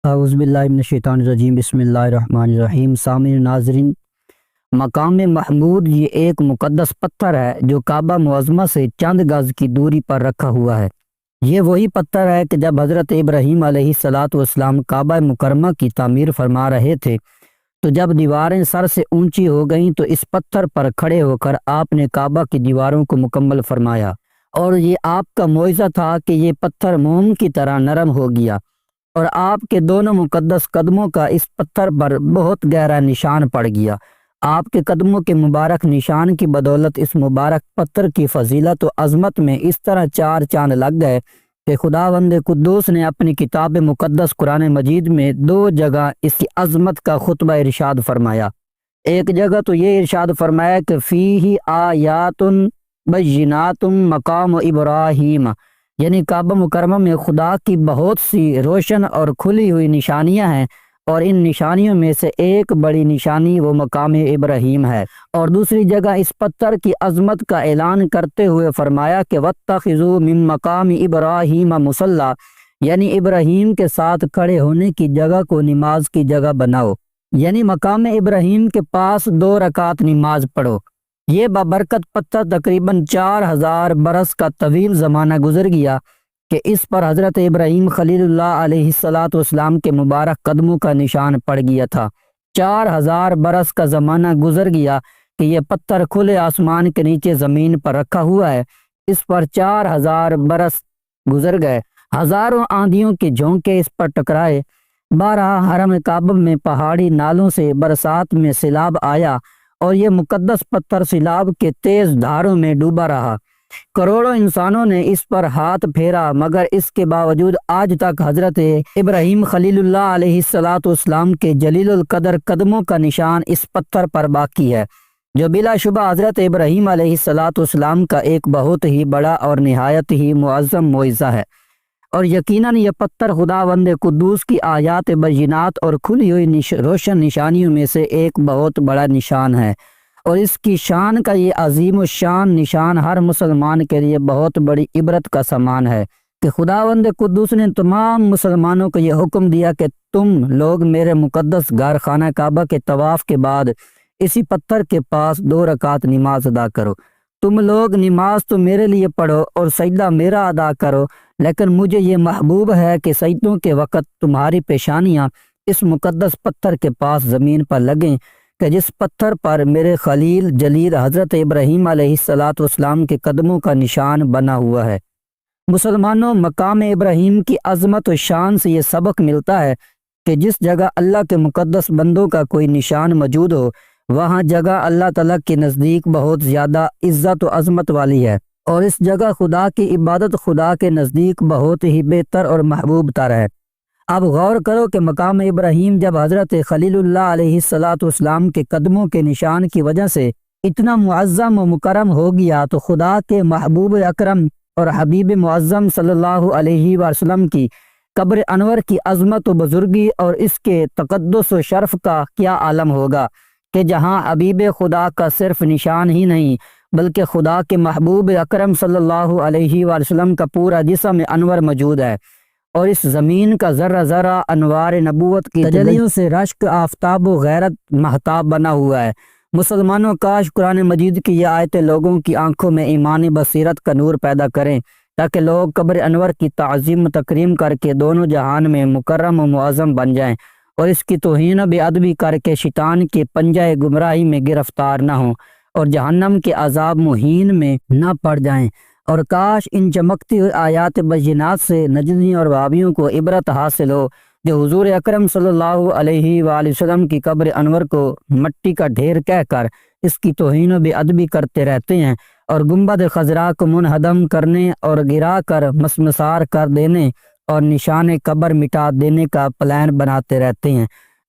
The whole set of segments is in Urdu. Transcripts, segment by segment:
اعوذ باللہ من الشیطان الرجیم، بسم اللہ الرحمن الرحیم۔ سامعین ناظرین، مقام محمود یہ ایک مقدس پتھر ہے جو کعبہ معظمہ سے چند گز کی دوری پر رکھا ہوا ہے۔ یہ وہی پتھر ہے کہ جب حضرت ابراہیم علیہ السلام کعبہ مکرمہ کی تعمیر فرما رہے تھے تو جب دیواریں سر سے اونچی ہو گئیں تو اس پتھر پر کھڑے ہو کر آپ نے کعبہ کی دیواروں کو مکمل فرمایا، اور یہ آپ کا معجزہ تھا کہ یہ پتھر موم کی طرح نرم ہو گیا، اور آپ کے دونوں مقدس قدموں کا اس پتھر پر بہت گہرا نشان پڑ گیا۔ آپ کے قدموں کے مبارک نشان کی بدولت اس مبارک پتھر کی فضیلت و عظمت میں اس طرح چار چاند لگ گئے کہ خداوند قدوس نے اپنی کتاب مقدس قرآن مجید میں دو جگہ اس کی عظمت کا خطبہ ارشاد فرمایا۔ ایک جگہ تو یہ ارشاد فرمایا کہ فیہ آیات بینات مقام ابراہیم، یعنی کعبہ مکرمہ میں خدا کی بہت سی روشن اور کھلی ہوئی نشانیاں ہیں، اور ان نشانیوں میں سے ایک بڑی نشانی وہ مقام ابراہیم ہے۔ اور دوسری جگہ اس پتھر کی عظمت کا اعلان کرتے ہوئے فرمایا کہ وَاتَّخِذُوا مِن مَّقَامِ إِبْرَاهِيمَ مُصَلَّىٰ، یعنی ابراہیم کے ساتھ کھڑے ہونے کی جگہ کو نماز کی جگہ بناؤ، یعنی مقام ابراہیم کے پاس 2 رکعت نماز پڑھو۔ یہ بابرکت پتھر تقریباً 4000 برس کا طویل زمانہ گزر گیا کہ اس پر حضرت ابراہیم خلیل اللہ علیہ السلام کے مبارک قدموں کا نشان پڑ گیا تھا۔ 4000 برس کا زمانہ گزر گیا کہ یہ پتھر کھلے آسمان کے نیچے زمین پر رکھا ہوا ہے۔ اس پر 4000 برس گزر گئے، ہزاروں آندھیوں کے جھونکے اس پر ٹکرائے، 12 حرم کعبہ میں پہاڑی نالوں سے برسات میں سیلاب آیا، اور یہ مقدس پتھر سیلاب کے تیز دھاروں میں ڈوبا رہا۔ کروڑوں انسانوں نے اس پر ہاتھ پھیرا، مگر اس کے باوجود آج تک حضرت ابراہیم خلیل اللہ علیہ السلام کے جلیل القدر قدموں کا نشان اس پتھر پر باقی ہے، جو بلا شبہ حضرت ابراہیم علیہ السلام کا ایک بہت ہی بڑا اور نہایت ہی معظم معجزہ ہے۔ اور یقیناً یہ پتھر خداوند قدوس کی آیات بینات اور کھلی ہوئی روشن نشانیوں میں سے ایک بہت بڑا نشان ہے، اور اس کی شان کا یہ عظیم الشان نشان ہر مسلمان کے لیے بہت بڑی عبرت کا سامان ہے کہ خداوند قدوس نے تمام مسلمانوں کو یہ حکم دیا کہ تم لوگ میرے مقدس گھر خانہ کعبہ کے طواف کے بعد اسی پتھر کے پاس 2 رکعت نماز ادا کرو۔ تم لوگ نماز تو میرے لیے پڑھو اور سجدہ میرا ادا کرو، لیکن مجھے یہ محبوب ہے کہ سجدوں کے وقت تمہاری پیشانیاں اس مقدس پتھر کے پاس زمین پر لگیں کہ جس پتھر پر میرے خلیل جلیل حضرت ابراہیم علیہ السلام کے قدموں کا نشان بنا ہوا ہے۔ مسلمانوں، مقام ابراہیم کی عظمت و شان سے یہ سبق ملتا ہے کہ جس جگہ اللہ کے مقدس بندوں کا کوئی نشان موجود ہو، وہاں جگہ اللہ تعالیٰ کے نزدیک بہت زیادہ عزت و عظمت والی ہے، اور اس جگہ خدا کی عبادت خدا کے نزدیک بہت ہی بہتر اور محبوب تر ہے۔ اب غور کرو کہ مقام ابراہیم جب حضرت خلیل اللہ علیہ السلام کے قدموں کے نشان کی وجہ سے اتنا معظم و مکرم ہو گیا، تو خدا کے محبوب اکرم اور حبیب معظم صلی اللہ علیہ وسلم کی قبر انور کی عظمت و بزرگی اور اس کے تقدس و شرف کا کیا عالم ہوگا کہ جہاں حبیب خدا کا صرف نشان ہی نہیں بلکہ خدا کے محبوب اکرم صلی اللہ علیہ وسلم کا پورا جسم انور موجود ہے، اور اس زمین کا ذرہ ذرہ انوار نبوت کی تجلیوں سے رشک آفتاب و غیرت مہتاب بنا ہوا ہے۔ مسلمانوں، کاش قرآن مجید کی یہ آیتیں لوگوں کی آنکھوں میں ایمانی بصیرت کا نور پیدا کریں، تاکہ لوگ قبر انور کی تعظیم و تکریم کر کے دونوں جہان میں مکرم و معظم بن جائیں، اور اس کی توہین و بے ادبی کر کے شیطان کے پنجہ گمراہی میں گرفتار نہ ہوں اور جہنم کے عذاب مہین میں نہ پڑ جائیں۔ اور کاش ان چمکتی ہوئی آیات بینات سے نجدی اور وابیوں کو عبرت حاصل ہو، جو حضور اکرم صلی اللہ علیہ وآلہ وسلم کی قبر انور کو مٹی کا ڈھیر کہہ کر اس کی توہین و بے ادبی کرتے رہتے ہیں، اور گنبد خضرا کو منہدم کرنے اور گرا کر مسمسار کر دینے اور نشان قبر مٹا دینے کا پلان بناتے رہتے ہیں۔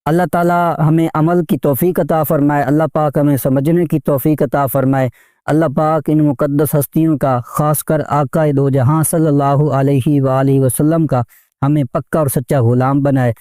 اللہ تعالیٰ ہمیں عمل کی توفیق عطا فرمائے، اللہ پاک ہمیں سمجھنے کی توفیق عطا فرمائے، اللہ پاک ان مقدس ہستیوں کا، خاص کر آقا دو جہاں صلی اللہ علیہ وآلہ وسلم کا ہمیں پکا اور سچا غلام بنائے۔